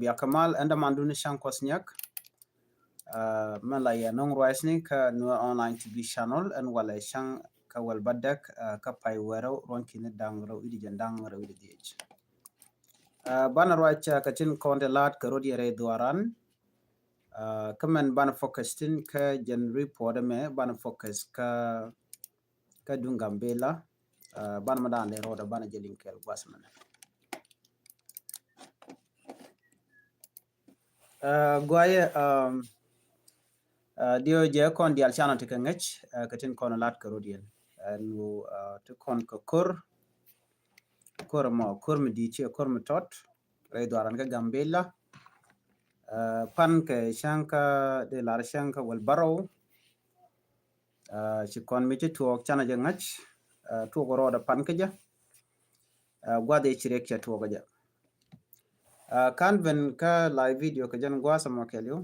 Bia Kamal anda manduni shang kosnyak malaya nong rising ka Nuer online TV channel and wala shang ka wal badak ka pai wero ron kin dangro idi jandang ro idi diech bana roacha ka tin konde lat ka rodi re dhɔɔran kamen bana focus tin ka gen report me bana focus ka dung gambella bana madan le roda bana jelin kel basman goye dio je kon dial channel te ngech ka tin kon lat ka rodien nu to kon ko kor mi di che kor mi tot re dhɔɔran ka gambella pan ke shanka de lar shanka wal baro ci kon mi ci tuɔɔk chana je ngach tu ko roda pan ke ja gwade ci rek cha tuɔɔk ja kan ben ka live video ka jan gwa sama kelyo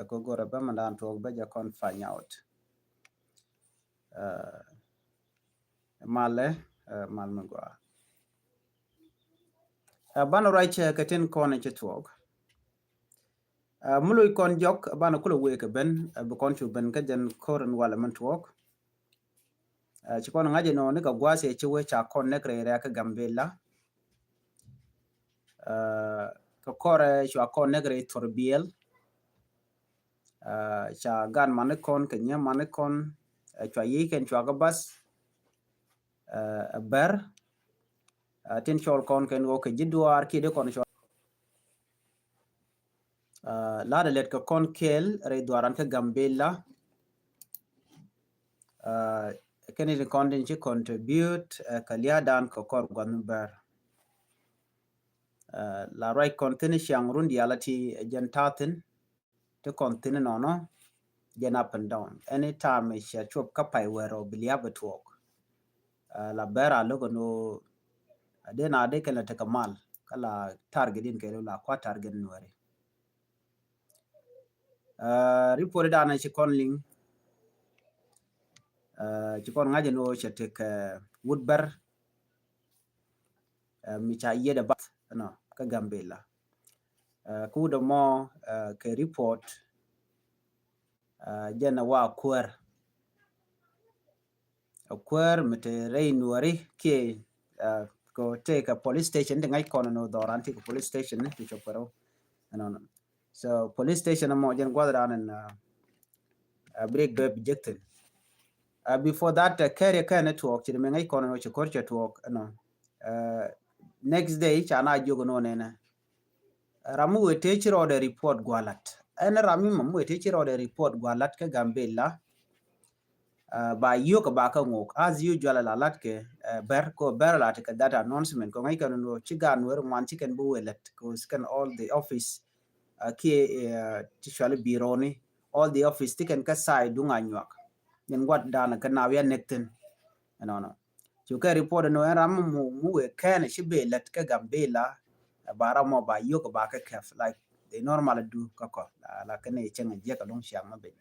ko gora ba mandan tuɔɔk ba ja kon find out mal mo gwa bana right ka tin kon ci tuɔɔk mulu kon jok bana kulo we ka ben bu kon chu ben ka jan koren wala man tuɔɔk ci kon ngaje no ne ka gwa se ci we cha kon ne kre ka gambella ka kore chwa kon negre torbiel cha gan mane kon ke nya mane kon chwa yi ken chwa ga bas ber tin chol kon ken wo ke jidwar ki de kon chwa la de let ka kon kel re dwaran ka gambella ken ni kon din chi contribute ka lia dan ko kor gon ber la right content shang run reality jentatin to continue no gen up and down anytime I share chop kapai wero biliaba talk la bera logo no dena de kala take mal kala target din kelo la kwa target nuere report dana ci kon ling ci kon ngaje no chete ka woodber mi cha yeda bat no ka gambella ku do mo ke report jena wa kwer mete rain wari ke go take a police station de ngai kono no dhɔɔran take police station to chopero no so police station mo jen gwadran and break the objective before that carry ka network ti me ngai kono no chokor network no next day chana jogo no nena ramu we te chiro de report gwalat ana rami mamu we te chiro de report gwalat ka gambella ba yok ba ka ngok as usual la lat ke ber la ke that announcement ko ngai kan no chigan wer man chicken bu welet ko scan all the office ke tishal bironi all the office tiken ka sai dunga nyak nyen wat dana ka na ya nekten no you can report no ram mu we kan shi be let ka gambella bara mo ba yok ba ka kef like they normally do ka ko la ka ne chen je ka long shang ma be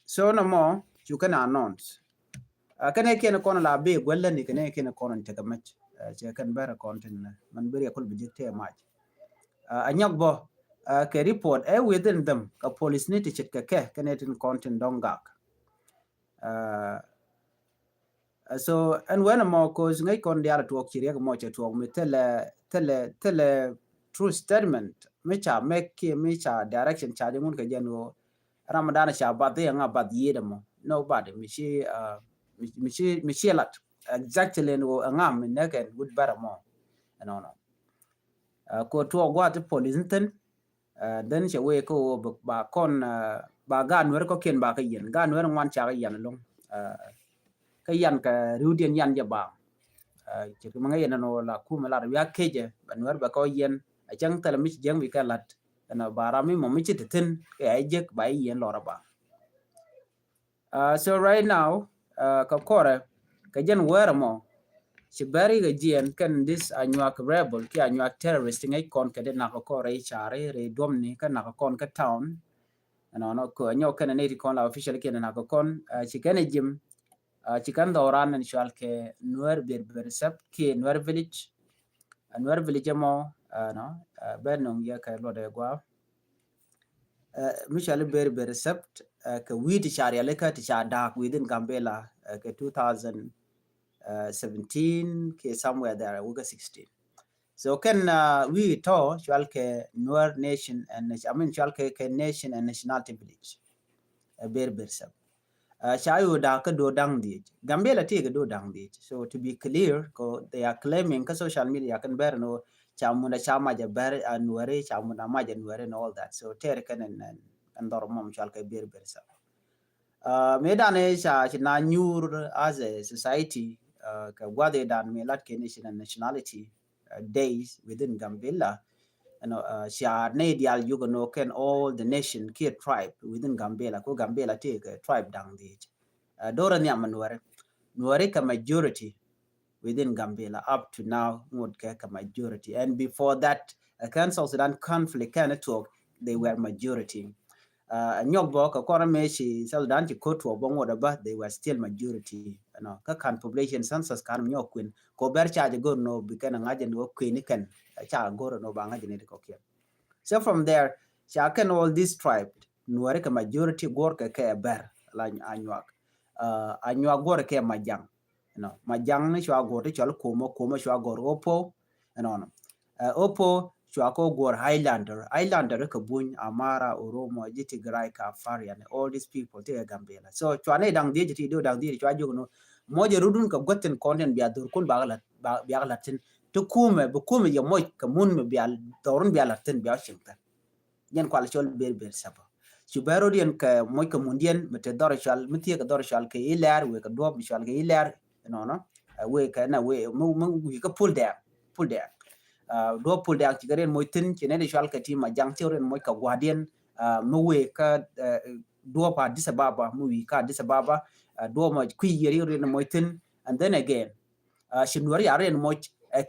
so no more you can announce kane ken kono la be golle ni kane ken kono te gamat je kan bara content man bari akol bi jekte match anyok bo ke report within them ka police ni te chet ke kane tin content dongak so and when more cause ngai kon dia to kire mo che to me tele true statement me cha make me cha direction cha mun ka jeno Ramadan cha bad nga bad yedamo nobody michi lat exactly no ngam neken would better more no ko to what police ten then che we ko ba kon ba gan wer ko ken ba ka yen gan wer ngwan cha ka yen long ka yan ka rudien yan ja ba che ko mangai no la ku ma la ya keje ban wer ba ko yen a chang tala mi jeng wi ka lat na barami mo mi chiten ke ajek ba yen lora ba so right now ka kore ka jen wera mo si bari ga jien kan this anyak rebel ki anyak terrorist ngai kon ka de na ka kore chare re domni ka na ka kon ka town no ko anyo kan ne ri kon la official ki na ka kon si kan jim si kan dhɔɔran and shal ke Nuer ber sap ki Nuer village mo no benong ya ka lo de gwa Michelle very sept ka we ti sharia le ka ti sha dark within Gambela ka 2017 ke somewhere there we 16 so can we to shall ke Nuer nation and I mean shall ke nation and nationality village very sept chayo da ka do dang di Gambela ti ka do dang di so to be clear they are claiming ka social media can bear no chamuna chama ja ber Nuere chamuna ma ja Nuere and all that so ter kan and mom shall ke very sa medane cha na nyur as a society ka wade dan me lat ke nation and nationality days within Gambela sha ne dial yugo no can all the nation key tribe within Gambela ko Gambela take a tribe down the dora ni amanuare Nuare ka majority within Gambela up to now would ka majority and before that Council Sudan conflict can talk they were majority nyogbo ka kora meshi Sudan ti kotu bongo da ba they were still majority ka kan population census kan nyokwin ko ber charge go no bikana ngaje no kwin kan cha goro no banga jene ko kya so from there cha can all this tribe Nuare ka majority gor ka ber la anywak anywak gor ka majang majang ni chwa gor ti chol komo chwa gor opo opo chwa ko gor Highlander ka buny Amara Oromo jiti Tigray ka Afarian all these people te Gambela so chwa ne dang die jiti do dang die chwa jogo moje rudun ka gotten content biya dur kun biya latin to kume ya moy ka mun me biya dorun biya latin biya shimta yen kwal chol ber sabo subaro dien ka moy ka mundien mete dorchal mitie ka dorchal ke ilar we ka dob chal ke ilar we ka na we mu ka pull there do pull there ti garen moy tin ci ne de chal ka ti ma jang ci ren moy ka guardian mu we ka do pa disababa mu wi ka disababa do ma ku yeri ren moy tin and then again shinwari are en moy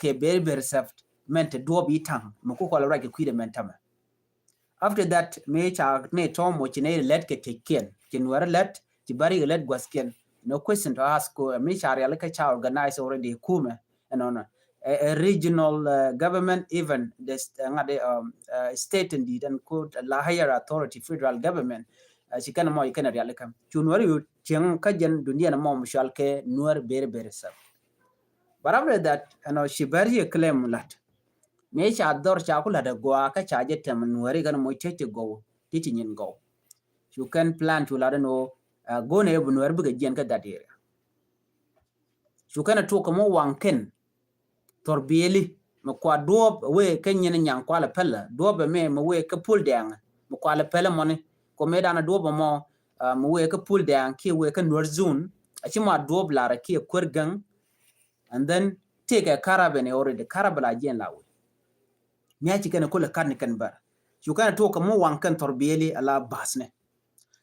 ke ber saft mente do bi tang mu ko la rake ku de mentama after that me cha ne tom mo chine let ke teken chinwar let ti bari let gwasken no question to ask me cha real ka cha organize already kume a regional government even this state indeed and could la higher authority federal government she kana mo ikana real ka chunwar yu chen ka jen dunia na mo mshal ke Nuer ber sa but after that she bari claim lat me cha dor cha kula da goa ka cha je tem Nuere gan mo tete go titi nyin go you can plan to la no go ne bu Nuere bu ga jen ka that area you can to ko mo wanken tor bieli mo kwa do we ken nyen nyang kwa la pella do be me mo we ka pul dang mo kwa la pella mo ne ko me dana do mo mo we ka pul dang ki we ka Nuer zone a chi ma do bla ra ki kurgang and then take a caravan already carabala jen la miachi kana kula kan bar shukan to kamo wankan torbeli ala basne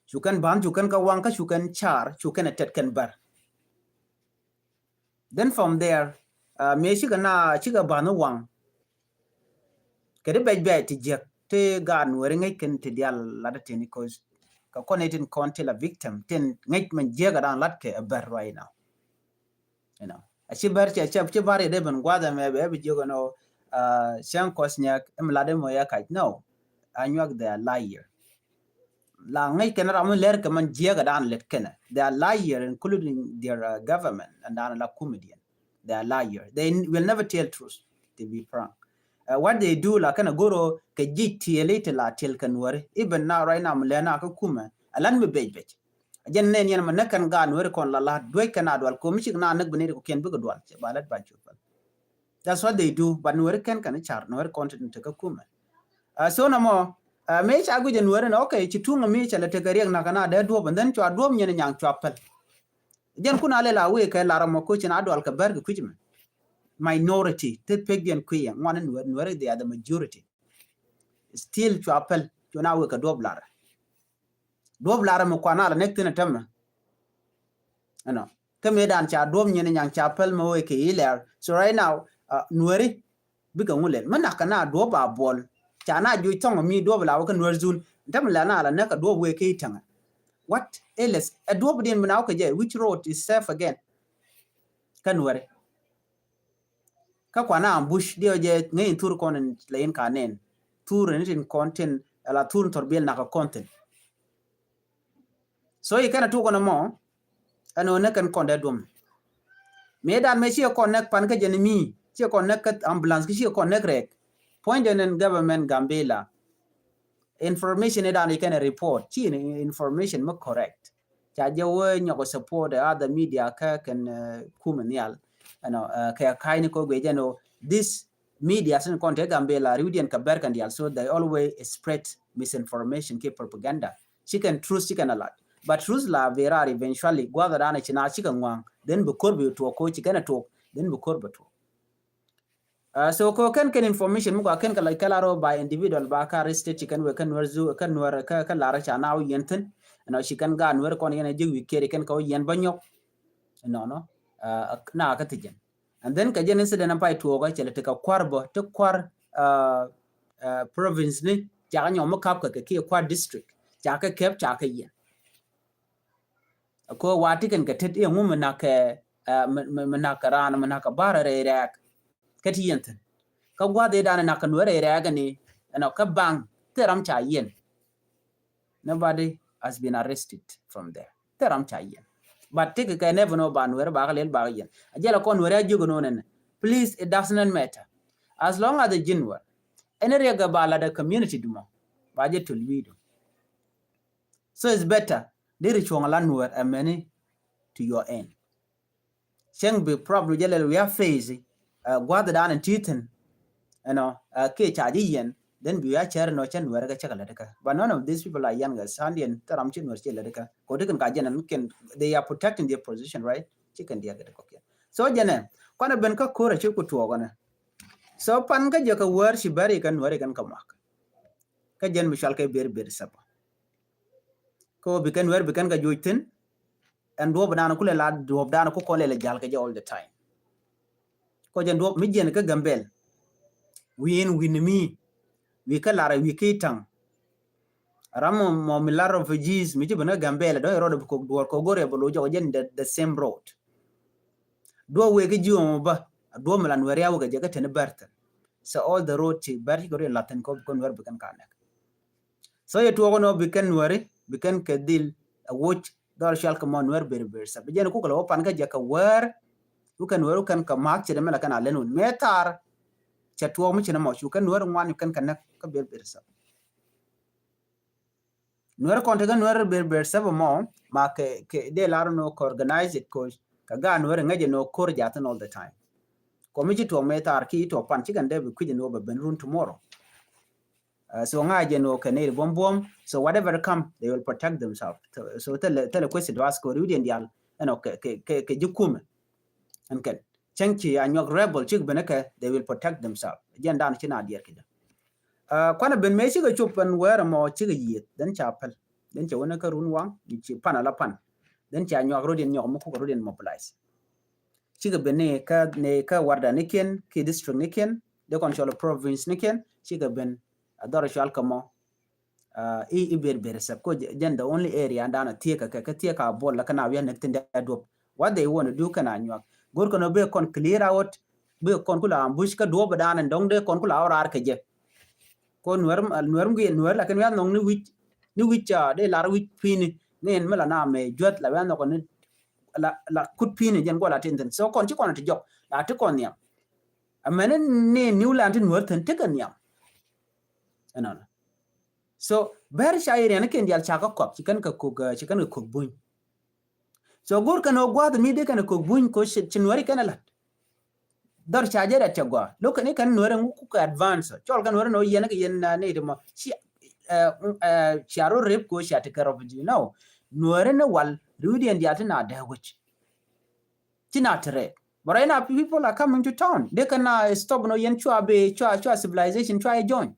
shukan ban shukan ka wanka shukan char shukan tet kan bar then from there me shi kana chiga banu wang kede bej ti jek te ga Nuere ngai kan te dial lada teni cause ka connecting content a victim ten ngai man jega dan lat ke bar right now a shi bar che bare de ban gwada me be jogo no shan kosnyak emlade mo ya kaj no anyak they are liar la ngai kana ramu ler kaman jiga dan let kana they are liar including their government and dan la comedian they are liar they will never tell truth to be frank what they do la kana goro ka jitiele la tel kanware even now right now mlena ka kuma alan me bej jen nen yan man kan ga Nuere kon la doy kana dwal ko mi na nak bene ko ken buga dwal ce balat ba ci that's what they do but Nuere kan char Nuere content ka kuma so na mo me cha gu je Nuere na okay ci tunga me cha la te gariya na kana da do ban dan cho do nyen nyang chapal jen kuna le la we ka la ram ko ci na dwal ka ber ku jima minority te peggen ku yan wan Nuere they are the majority still chapal to na we ka do blar mo kwana la nek tena tamma kame dan cha dom nyen nyang chapal mo we ke Läär so right now Nuere biga ngulen manaka na do ba bol cha na ju tong mi do bla ka Nuer zun dam la na la na ka do we ke tanga what else a do bdin mina ka je which road is safe again ka Nuere ka kwana ambush dio je ngai tur konen lain kanen tur in content ala tur torbel na ka content so you kana tu kono mo ano ne kan konde dum me dan me chi connect pan ka jenemi chi connect ambulance chi connect rek point in government gambella information dan you can report chi information mo correct cha je wo nyoko support other media ka kan kumanial ano ka kaini ko gwejeno this media sin konte gambella rudian ka berkan dial so they always spread misinformation ke propaganda chicken truth chicken a lot but truth la vera eventually gwada dana china chicken wang then be korbe to ko chicken to then be korbe to so ko kan information mu kan kala kalaro by individual ba ka restate chicken we kan warzu kan war ka lara chana o yenten no chicken ga nwer kon yana jigwi kere kan ko yen banyok no na ka tijen and then ka jenen sede na pai to ga chele te ka kwarbo te kwar province ni ja nyo mo kap ka ke kwar district ja ka kep ja ka yen ko wati kan ka tet yen mu na ka ran na ka bara re rak ka ti yenten ka gwade dana na kan were re ga ni no ka bang teram cha yen nobody has been arrested from there teram cha yen but take ka never know ban where ba lel ba yen ajela kon where ajugo no nen please it doesn't matter as long as the jinwa any rega bala the community dumo ba je to lido so it's better they reach on land where a many to your end sheng be problem jele we are facing gwada dan titen you know ke chaji yen then we are chair no chen where ga chakala deka but none of these people are young as sandian taram chin wer chela deka ko de kan gajen can they are protecting their position right chicken dia ga ko so jene kwana ben ka kore chi ku tuo gona so pan ga je ka wer shi bari kan wari kan kamak ka jen mishal ke ber sapa ko bi kan wer bi kan ga juitin and do bana ku le la do bana ku ko le jal ka je all the time ko jen do mi jen ka gambel win me we ka lara we kitang ramo mo milar refugees mi tibana gambela do road ko do ko gore bolo jo jen the same road do we ga jiwo ba do milan wari awu ga je ka tene barta so all the road to bari gore latin ko kon wer bikan kana so ye to no bikan wari bikan kadil a watch dor shal ka mon wer ber sa be jen ku ko pan ga je ka wer ku kan wer kan ka mak ce de mala kana lenun metar cha to mu ci na mo shu kan wer ngwan kan kan ka ber sa Nuer konte ga Nuer ber sabo mo ma ke de laro no ko organize it ko ka ga Nuer ngaje no kor jatan all the time committee to metar ki to pan chigan de ku je no ben run tomorrow so ngaje no kanel bom so whatever come they will protect themselves so tell question to ask ko rudien dial no ke jukume and kan chanchi anyok rebel chik beneke they will protect themselves jen dan china dier kida kwana ben me shiga chupan wera mo chiga yit den chapel den che wona ka run wang ni chi pana la pan den cha nyok rodin nyok mo ko rodin mobilize chiga ben ne ka warda niken ki district niken de control province niken chiga ben adoro shal kamo i ber sab ko jen the only area ndana tieka ka tieka bol la kana wi nek tinde adop what they want to do kana nyok gor kono be kon clear out be kon kula ambush ka do badana ndong de kon kula orar ke je ko nuer ngi nuer la ken ya nong ni wich de la wich pini nen mala na me jot la ya no ko ni la kut pini jen ko la tinten so kon ti kon ti jok la ti kon ya amene ne new land nuer ten te kan ya ana so ber shaire ne ken dial chaka kop chikan ka ko bun so gor kan o gwa mi de kan ko bun ko chinwari kan la dar chaje da chagwa lokani kan nuer ngu ko advance chol kan nuer no yen ka yen na ne de mo charo rep ko shati karov ji no nuer ne wal rudien dia tana da wuch tina tre but right now people are coming to town they can stop no yen chua civilization try join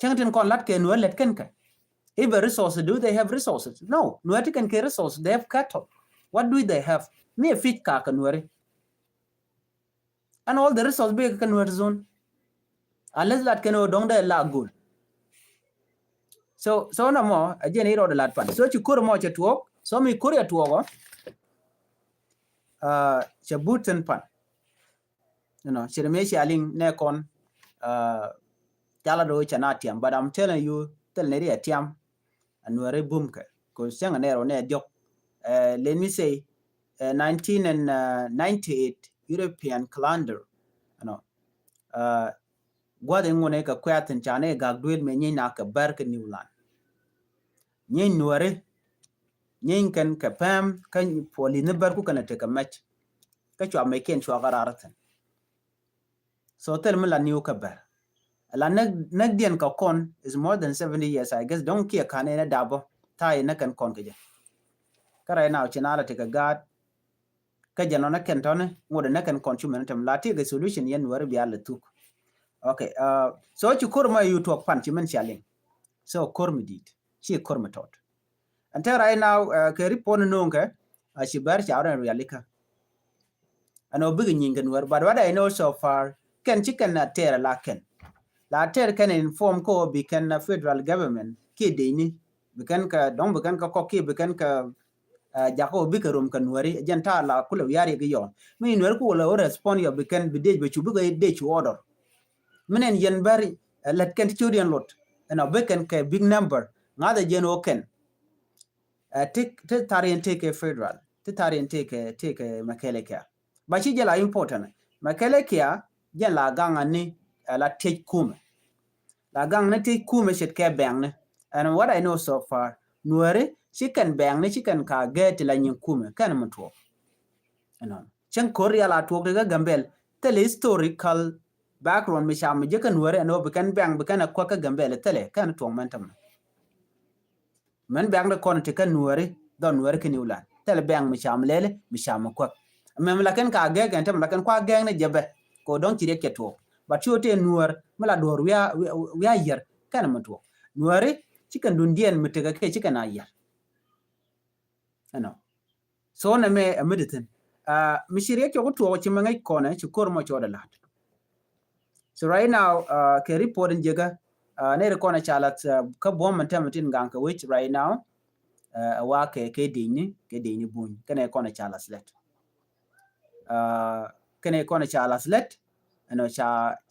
changten kon lat ke nuer let kan ka if a resource do they have resources no nuer can ke resources they have cattle what do they have me fit ka kan nuer and all the resources be kan nuer zone unless that can dong da la good so no more again iro de lat pan so chi kur mo che tuok so mi kur ya tuogo che buten pan Shirme shaling ne kon tala do chana tiam, but I'm telling you tel neri atiam Nuer bumke ko senga nero ne diok. Let me say 1998 European calendar gwade ngone ka kwatin chane ga duel me nyina ka barka Newland nyin Nuer nyin kan ka pam kan poli ne barku kana te ka match ka chwa me ken chwa gararatan so tel mala new ka bar la nag dien ka kon is more than 70 years I guess don't care kan ene dabo tai na kan kon ke kara now chinala te ka gad ka jano na ken tone ngode na kan consumer tam la te the solution yen Nuer bi ala tuk okay so chukur ma you talk pan chimen shaling so kormi did she kormi tot and right now ke ripon nonke she bar chawren realika ano big nyingen Nuer but what I know so far can chicken na ter la can inform ko bi can federal government ki deni bi kan ka don bi kan ka ko ki bi kan ka jako bi ka rom kan Nuer janta la kula yari gi yon mi Nuer ko la respond yo bi kan bi de bi chu bi ga de chu order minen yen bari let kan chudien lot and be kan ka big number ngada jen oken take tarien take federal tarien take makeleka ba chi jela important makeleka jen la ganga ni la take kume la gang na take kume shit ke bang ne and what I know so far Nuer she can bang ne she can ka get la nyin kume kan mutwo chen korea la to ga gambel tell historical background mi sham je kan Nuer no bekan bang bekan ko ka gambel tele kan to mentam men bang de kon te kan Nuer don Nuer kan Newland tele bang mi sham lele mi sham ko mem la kan ka ge gan tam la kan kwa ge ne jebe ko don ti ke to but chote Nuer mala dor wi yer kan mutwo Nuer chikan dun dien mitega ke chikan ayer so na me ameditin mishire ke ko to chi mangai kone chi kor mo choda lat so right now ke reporting jega ne re kona chalat ka bom mantamatin ganka which right now wa ke dini bun kene kona chalas let kene kona chalas let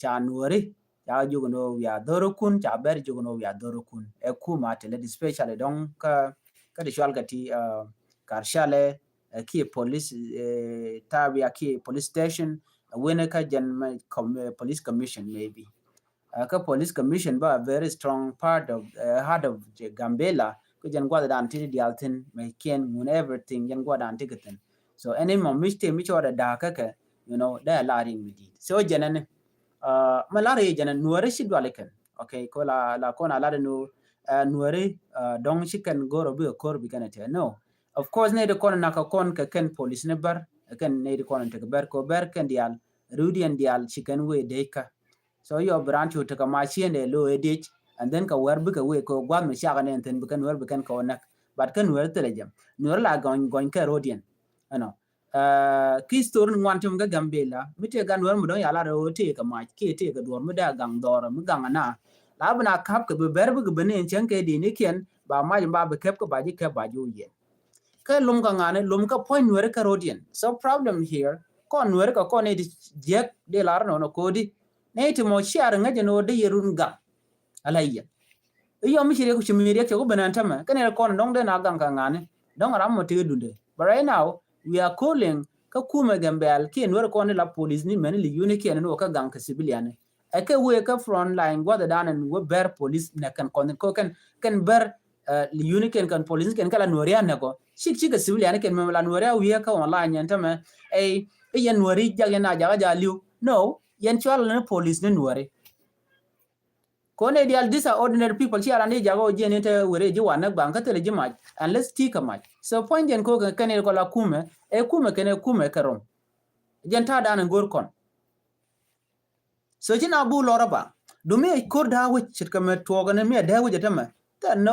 cha Nuer ya jugono ya dorokun cha ber jugono ya dorokun e kuma tele especially don ka de shalgati karshale ki police tabia ki police station when ka jan police commission maybe ka police commission ba a very strong part of heart of gambella ko jan gwada dan ti dialtin me ken mun everything jan gwada antigaten so any mo miste mi choda da ka da laring midi so janan malari janan Nuer shidwaleken okay ko la kona la no Nuer don chicken goro bi ko bi kanete no of course ne de kona naka kon ka ken police ne bar ken ne de kona te bar ko bar ken dial rudian dial chicken we deka so your branch to ka machine lo edich and then ka wer bi ka we ko gwa me shaga ne ten bi kan wer bi kan ko nak but kan wer telejam Nuer la gon ka rodian ki story ngwantum ga gambela mite gan wer mu don yala ro te ka ma ke te ka dor mu da gang dor mu gang na la bana kap ka be ber bu bene chen ke di ni ken ba ma ba be kep ko ba ji ke ba ju ye ka lum ka ngane lum ka point Nuer ka rodian so problem here kon Nuer ka kon e je de lar no ko di ne ti mo share ngaje no de yerun ga alayya iyo mi shire ku chimiri ke ko benanta ma kan e kon dong de na gang ka ngane dong ram mo te dunde but right now we are calling ka kuma gambel ki Nuer ko ne la police ni men li unity en no ka gang ka civilian e ka we ka front line go da dan we bear police ne kan kon ko kan bear li unity kan police kan kala Nuer ya ne ko chik ka civilian kan men la Nuer ya we ka online en tama e yen Nuer ja na ja liu no yen chwal ne police ne Nuer ko ne dial these are ordinary people chi ara ne jago je ne te were ji wana banka te ji ma and let's take a match so point jen ko kan ne ko la kume kene kume karom jen ta dan ngor kon so jina bu lora ba do me ko da wi chit ka me to ga ne me da wi jata ma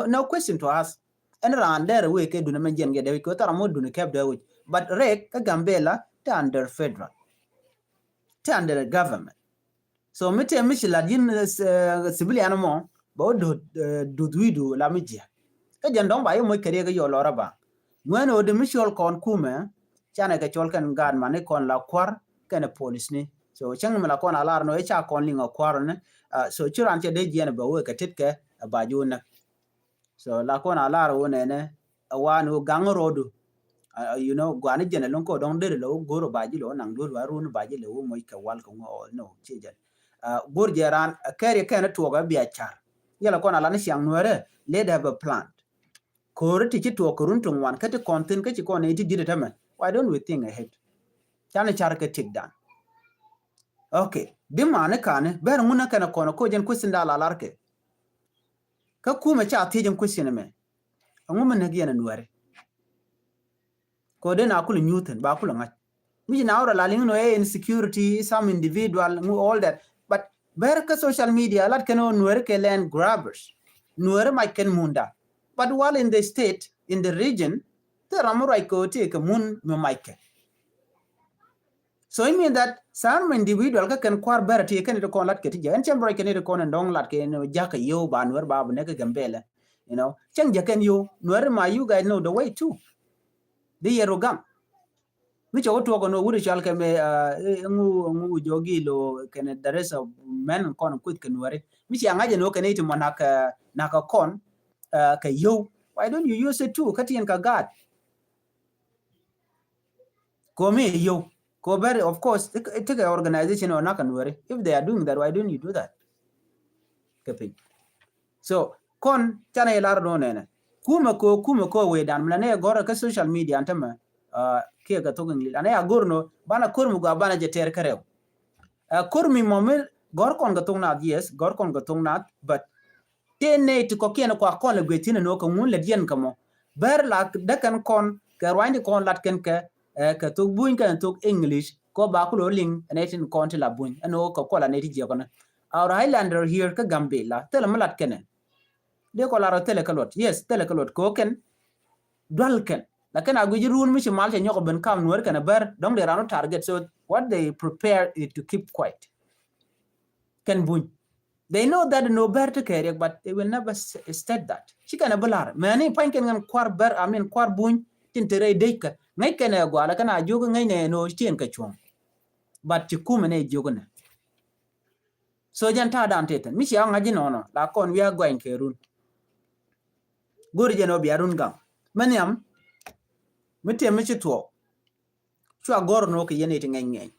no question to ask and ran there we ke do ne men jen ge de ko tara mo do ne kep da wi but rek ka gambela ta under federal ta under government so mite mishila din civilian mo bo do duidu la mijia ka jandong ba yo mo kere ga yo lora ba ngweno de mishol kon kume chana ka chol kan gad mane kon la kwar kana police ni so chang mala kon alar no echa kon lingo kwaron so churan che de jene ba we ka titke ba juna so la kon alar wone ne awanu gangorodu you know gwani jene lonko don de lo goro baji lo nang do warun baji lo mo ka wal ko no cheje gor jeran kare kana to ga biya char yala kon ala ne siang nuere let have a plan ko ti ti to ko run tong wan kate content ka ti ko ne ti dide man why don't we think ahead chane char ka tik dan okay dimane kane ber nguna kana kono ko jen question da la larke ka kuma cha ti jen question me ngum ne giena nuere ko den akulu newton ba akulu ngat mi na ora la lingo insecurity some individual all that but ber ka social media lat kano nuere ke land grabbers nuere mai ken munda but while in the state in the region there are more ko take mun me maike so I mean that some individual ka kan kwar ber ti ken ko lat ke ti jan chambro ken ko ndong lat ke no jaka yo ba nuer ba ne ka gambela you know chang jaken yo nuer ma you guys know the way too the yerogam mi cho to ko no wuri chal ke me ngu jogi lo ken the rest of men kon kut ken nuer mi chi anga je no ken ti monaka naka kon ka yo why don't you use it too katien ka god ko me yo ko very of course take an organization or naka nuer if they are doing that why don't you do that kapin so kon chana ilar do nene kuma ko we dan mlane gora ka social media antama ke ga to ngli ana ya gorno bana kormu ga bana je ter karew kormi momel gor kon ga tongna yes gor kon ga tongna but tene to ko ken ko kon le gwetin no ko mun le dien kamo ber la dakan kon ka rwandi kon lat ken ka to buin kan to english ko ba ko ling netin kon la buin no ko la neti je kono our highlander here ka gambella tel malat kenen de ko la tele kalot yes tele kalot ko ken dwal ken lakin aguji run mi mal te nyoko ben kam nuer kana ber dong de rano target so what they prepare is to keep quiet ken buin they know that no ber to carry but they will never state that chikana bular mani panken ngam kwar ber amin kwar buin tintere deika ngai kana gwala kana jogo ngai ne no tien ka chong but chikume ne jogo ne so jan ta dan teten mi sia ngaji no la kon wi agwain kerun gori jeno biarun gam maniam mitem mi chitwo chwa gor no ke yene tingai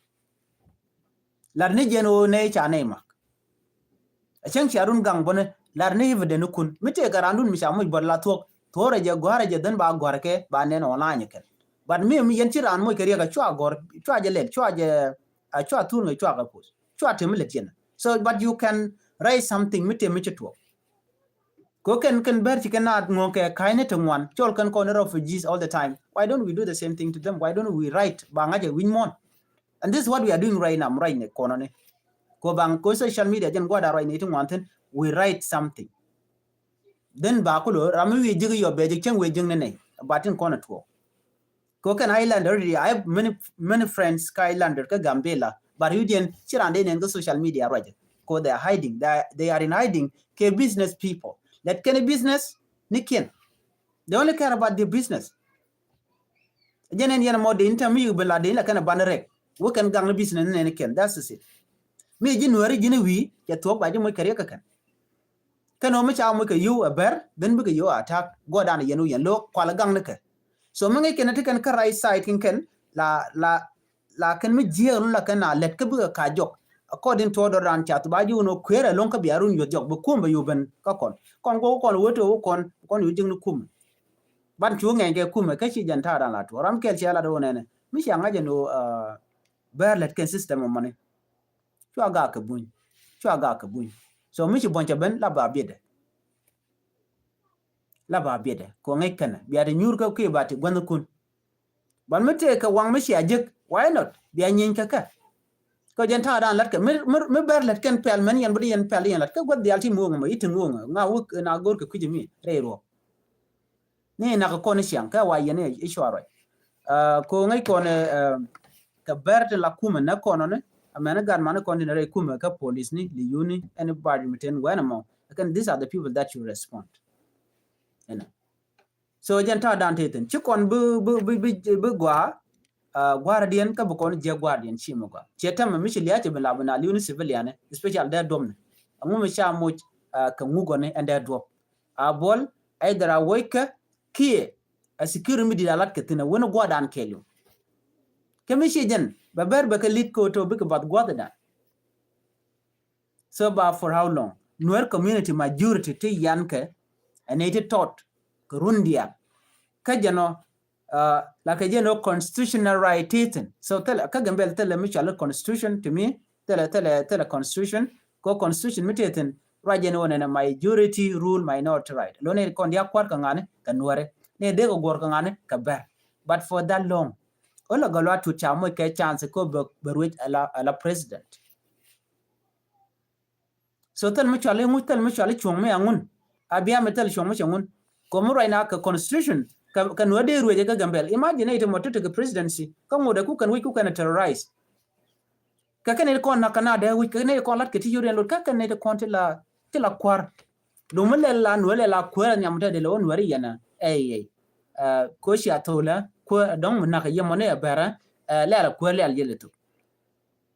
lar ne jeno ne cha ne mak achang charun gang bone lar ne hivde no kun mite garandun mi chamu bolla tok tore je gware je den ba gwar ke ba ne no la nyeken but mi yen chiran mo ke riga chwa gor chwa je le chwa je chwa tun ngai chwa ka pus chwa temle tien so but you can raise something mite mi chitwo ko ken ber chikena ngoke kaine to one chol kan corner refugees all the time why don't we do the same thing to them why don't we write bangaje win mon and this is what we are doing right now right ne kono ne ko bang ko social media jen goda right ne to wanten we write something then ba ko ramu wi jigi yo be jik chen we jing ne batin kono to ko kan islander I have many friends ka islander ka gambella but you didn't chirande ne social media right ko they are hiding they are in hiding ke business people that kind of business nikin they only care about their business jenen yana mode interview bela de la kana banere wo kan gang business ne nikin that's it me jin wari jin wi ya to ba mo kare ka kan kano mo cha mo ka you a ber then bi ka you attack go dan yenu yan lo kwala gang ne ka so mo ngai ken kan ka right side kin la kan mi jier la kana let ka bi ka jok according to order and chat ba ju no kwere lon ka biarun yo jok bu kumba yu ben ka kon go kon woto kon yu jing kum ban chu ngai ge kum ka chi jan ta ran la to ram kel chala do ne mi sha ngaje no ber let ken system money chu aga ka bun so mi chi boncha ben la ba biede ko ngai kana biade nyur ka ke ba ti gwan kun ban mi te ka wang mi sha jik why not bia nyin ka ko jenta dan lat ka me ber lat ken pel men yan budi yan pel yan lat ka god dial ti mo ma itin mo nga wuk na gor ka kujimi reero ni na ko ne siang ka wa yene ishwaro ko ngai ko ne ka ber de la kuma na kono ne amana gan man ko ne re kuma ka police ni li uni anybody meten wanamo again these are the people that you respond you know so jenta dan teten chikon bu gwa guardian ka bukon je guardian chimo ga chetam mi chilia che bela bana liuni civilian especially da dom amu mi sha mo ka ngugo ne and drop a bol either a wake kie a security mi dilalat ke tina wono gwadan kelu kemi shijen ba ber ba ka lit ko to bik bad gwada so ba for how long Nuer community majority te yanke and it taught kurundia kajano la kajeno constitutional right it so tell kagambel tell me chala constitution to me tell constitution ko constitution miteten rajeno na majority rule minority right lo ne kon dia kwar kangane kanware ne de go gor kangane kaber but for that long ola galwa to chamo ke chance ko berwit ala president so tell me chale chong me angun abia metal chong me changun komo right now ka constitution kan wade ruwe ka gambel imagine ite mototo ka presidency ka ngoda ku kan terrorize ka kan ko na kanada wi ka ne ko lat ka ti yore lot ka kan ne ko tila kwar do mele la no le la kwar nyamta de lo wari yana ko shi atola ko don na ka yemo ne bara la kwar le aljeleto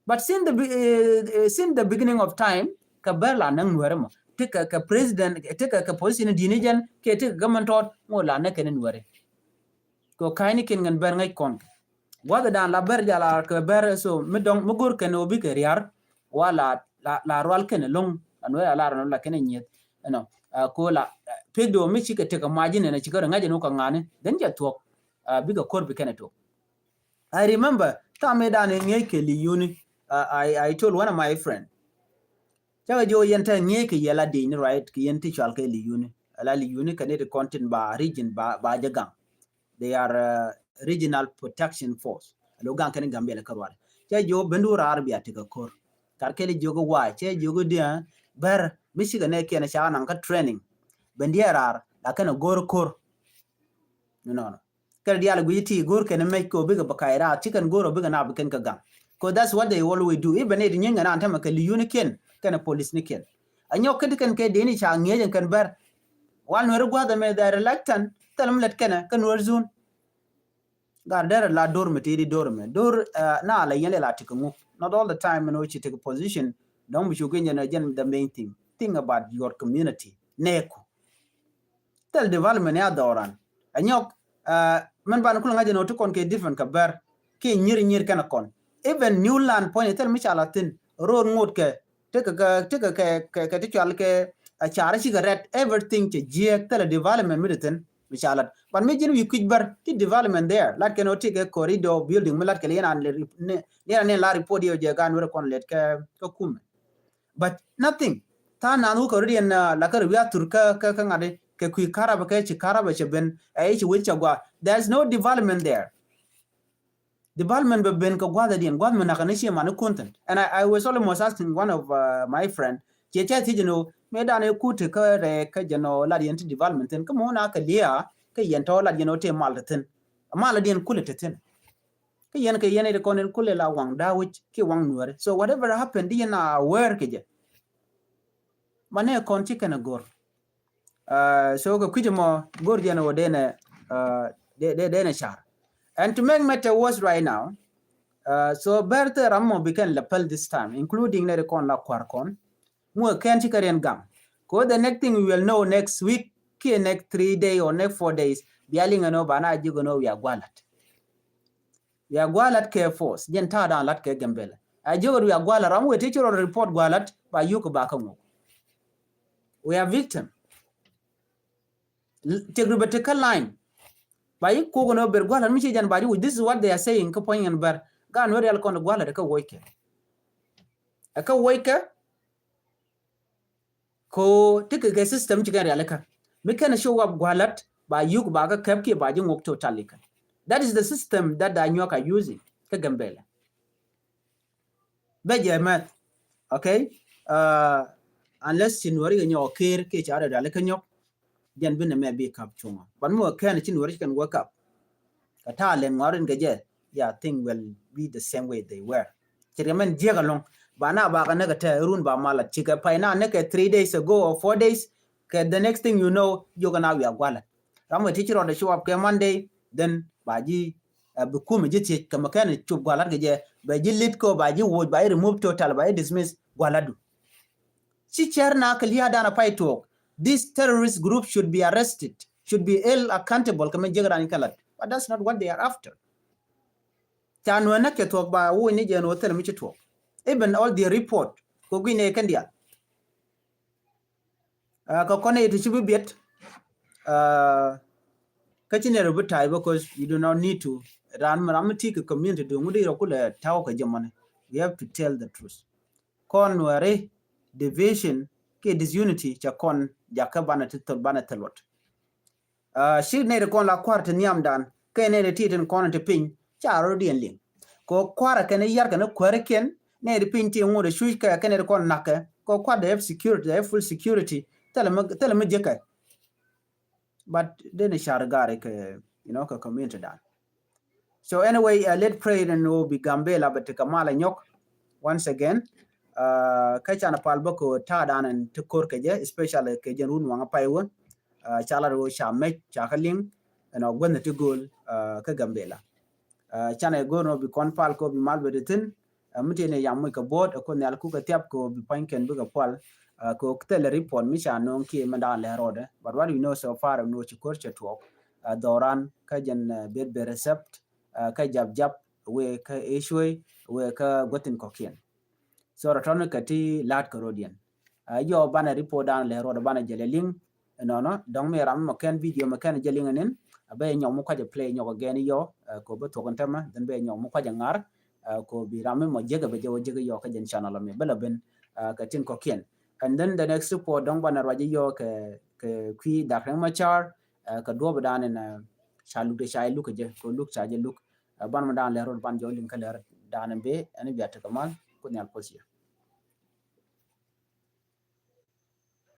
but since the beginning of time ka berla nang nuere mo tika ka president tika ka policy ni dinijan ke tika government mo la na ken nuere ko kaini ken ngan ber ngai kon wada dan la ber jala ka ber so midong mugur ken obi ke riar wala la rwal ken long anwe la ran la ken nyet no ko la pegdo mi chike tika majine na chikara ngaje no ka ngane den ja tok biga kor bi ken to I remember tame dan ngai ke li uni I told one of my friend chaga jo yenta nye ke yela din right ke yenti chal ke li uni ala li uni kane the content ba region ba jagang they are regional protection force alo gang kane gambia karwal cha jo bendu rar biya te kor kar ke li jogo wa cha jogo dia bar misiga ne ke na cha nan ka training bendia rar la kana gor kor no kar dia la guiti gor ke ne me ko biga bakaira chicken goro biga na biken ka gang because that's what they always do even it nyanga na antama ke li uni ken kana police niken anyo kan ke deni cha ngejen kan bar wan wer gwada me da reluctant talam let kana kan warzun gardera la dor metiri dor na la yele la tikungu not all the time in which you take a position don't be shugenya na jen the main thing about your community neko tel development ya dhɔɔran anyo man ban kula ngaje no to kon ke different ka bar ke nyir kana kon even new land point tel mi chala tin road ngot ke tika ke tichal ke achara cigarette everything che je tele development mediten misalat but me jin wi kujbar ti development there lat can take a corridor building melat ke yana ne la report yo je gan wer kon let ke kum but nothing ta nanu ko rian la ka wi turka ka ngade ke ku karaba ke ci karaba che ben ai ci wicha gwa there's no development there development be ben ko gwada dien gwada na kana shi manu content and I was almost asking one of my friend che ti jino me da ne ku te ka re ka jeno la dien development ten ko mo na ka lia ka yen to la jeno te mal ten mal dien kulete ten ka yen de konen kule la wang da which ki wang nuare so whatever happened dien na where ke je mane kon ti kana gor so ko kujimo gor jeno dene de char. And to make matter worse right now, so Bertha Ramo became lapel this time, including Nericon La Quarcon, more Kantikarian Gam. Because the next thing we will know next week, next 3 days or next 4 days, Bialing and Obana, you know, we are Gualat. We are Gualat Care Force, Gentada and Latke Gambella. I joke we are Gualat, I'm with teacher or report Gualat by Yukobakamo. We are victim. Take the vertical line. By ko no ber gwala mi jan bari this is what they are saying ko point and bar gan wori al kon gwala ka woike ko tike system ci gari alaka mi kana show up gwalat ba yuk ba ka kapke ba jin wok totally that is the system that the nyoka using ka gambela beje mat okay unless in wori nyo ker ke ci ara alaka nyok jan bin me be kap chunga ban mo kan chin wori kan wake up kata len ngorin gaje yeah thing will be the same way they were chirgamen jega long bana ba kana ta run ba mala chika paina ne ke 3 days ago or 4 days ke the next thing you know you're gonna be agwala ramu teacher on the show up ke Monday then baji bu kuma jiti kama kan chub gwalat ge ba jilit ko ba ji wo ba remove total ba dismiss gwaladu si chairna kaliya dana pai talk this terrorist group should be arrested, should be held accountable kama jegran kalat, but that's not what they are after. Chanwa na ke talk ba wo ni je no tel mi talk, even all the report ko gine kandia ka kone it should be bet kachine rubutai because you do not need to ran maramati ka community do ngudi rokula taw ka jamane. We have to tell the truth. Kon ware division ke disunity cha kon jakabana to bana telot shi ne de kon la kwarte niam dan ke ne de titen kon te pin cha ro dien ling ko kwara ke ne yar ke ne kware ken ne de pin ti ngode shu ka ke ne de kon naka ko kwa de security de full security tele me jeka but de ne shar gare ke ka community dan. So anyway, let's pray and no be gambella but kamala nyok once again ka chana palba ko ta dan and to kor ke je especially ke je run wanga paiwo chala ro shamek chakaling no gwanda to gol ka gambela chana go no bi kon pal ko bi malbe de tin mutene yamu ka board ko ne alku ka tiap ko bi panken bu ka pal ko tele report mi cha non ki manda le rode, but what we know so far no chikor chetwo dhɔɔran ka jen bed be recept ka jab we ka issue we ka gotin kokien so raton ka ti lat ka rodian yo bana report down le rode bana jele ling no dong me ram mo ken video mo ken jele ngenen be nyom ko je play nyoko gen yo ko be to kon tama den be nyom ko je ngar ko bi ram mo jega be jega yo ka jen channel me bela ben ka tin kokien. And then the next report dong bana raji yo ke kwi dakrang machar ka do dan en chalu de chai lu ke je ko lu cha je lu ban ma dan le ron ban jo lin ka le dan be ani biata kamal ko nyal posia.